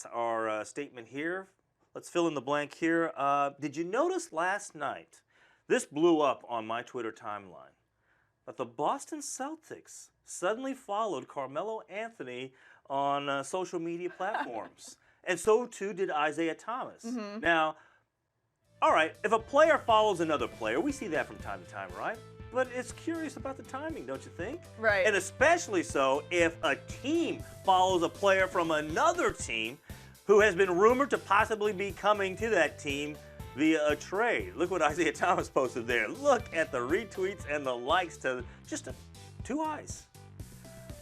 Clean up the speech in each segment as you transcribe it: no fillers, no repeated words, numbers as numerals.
That's our statement here. Let's fill in the blank here. Did you notice last night, this blew up on my Twitter timeline, that the Boston Celtics suddenly followed Carmelo Anthony on social media platforms. And so too did Isaiah Thomas. Now, all right, if a player follows another player, we see that from time to time, right? But it's curious about the timing, don't you think? Right. And especially so if a team follows a player from another team who has been rumored to possibly be coming to that team via a trade. Look what Isaiah Thomas posted there. Look at the retweets and the likes to just 2 eyes.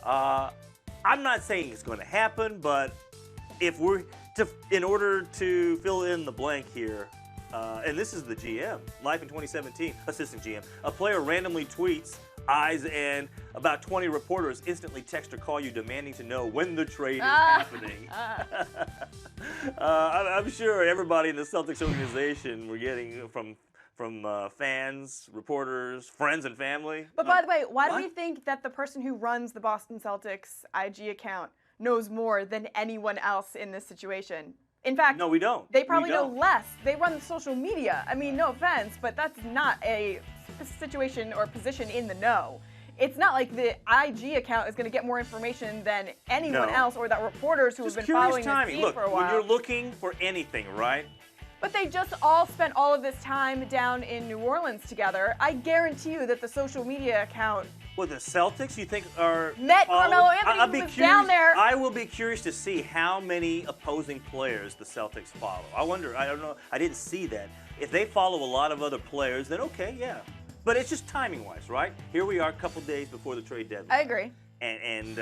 I'm not saying it's going to happen, but if in order to fill in the blank here, and this is the GM, Life in 2017, assistant GM, a player randomly tweets, eyes, and about 20 reporters instantly text or call you demanding to know when the trade is happening. I'm sure everybody in the Celtics organization were getting from fans, reporters, friends, and family. But by the way, why do we think that the person who runs the Boston Celtics IG account knows more than anyone else in this situation? In fact, no, we don't. They probably know less. They run social media. I mean, no offense, but that's not a situation or position in the know. It's not like the IG account is going to get more information than anyone else, or that reporters who have been following this team for a while. When you're looking for anything, right? But they just all spent all of this time down in New Orleans together. I guarantee you that the social media account... Well, the Celtics, you think, are... Met Carmelo Anthony, who was down there. I will be curious to see how many opposing players the Celtics follow. I wonder, I don't know, I didn't see that. If they follow a lot of other players, then okay, yeah. But it's just timing-wise, right? Here we are a couple days before the trade deadline. I agree. And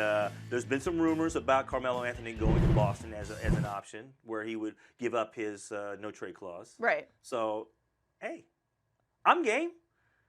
there's been some rumors about Carmelo Anthony going to Boston as an option, where he would give up his no-trade clause. Right. So, hey, I'm game.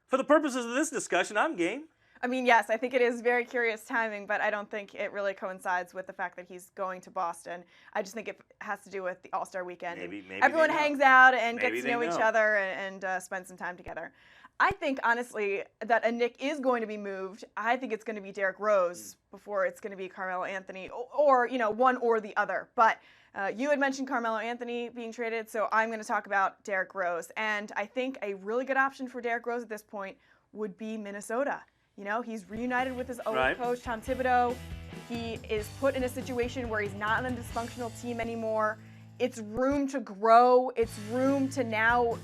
For the purposes of this discussion, I'm game. I mean, yes, I think it is very curious timing, but I don't think it really coincides with the fact that he's going to Boston. I just think it has to do with the All-Star weekend. Maybe everyone hangs out and gets to know each other and spend some time together. I think, honestly, that a Nick is going to be moved. I think it's going to be Derrick Rose before it's going to be Carmelo Anthony, or one or the other. But you had mentioned Carmelo Anthony being traded, so I'm going to talk about Derrick Rose. And I think a really good option for Derrick Rose at this point would be Minnesota. He's reunited with his old coach, Tom Thibodeau. He is put in a situation where he's not on a dysfunctional team anymore. It's room to grow. It's room to now,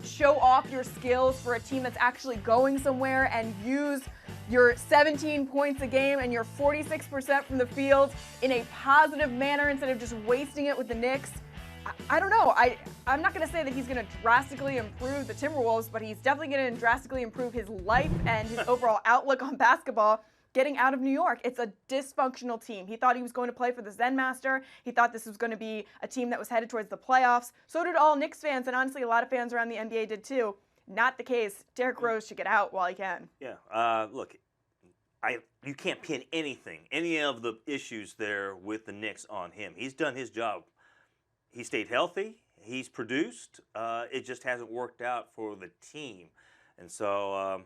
show off your skills for a team that's actually going somewhere, and use your 17 points a game and your 46% from the field in a positive manner instead of just wasting it with the Knicks. I don't know. I'm not going to say that he's going to drastically improve the Timberwolves, but he's definitely going to drastically improve his life and his overall outlook on basketball getting out of New York. It's a dysfunctional team. He thought he was going to play for the Zen Master. He thought this was going to be a team that was headed towards the playoffs. So did all Knicks fans, and honestly, a lot of fans around the NBA did too. Not the case. Derrick Rose should get out while he can. Yeah. Look, you can't pin any of the issues there with the Knicks on him. He's done his job. He stayed healthy. He's produced. It just hasn't worked out for the team. And so,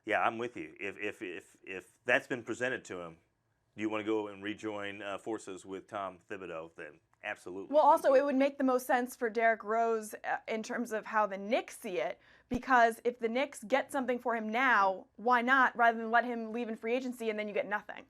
yeah, I'm with you. If that's been presented to him, do you want to go and rejoin forces with Tom Thibodeau? Then absolutely. Well, also, it would make the most sense for Derrick Rose in terms of how the Knicks see it, because if the Knicks get something for him now, why not, rather than let him leave in free agency and then you get nothing?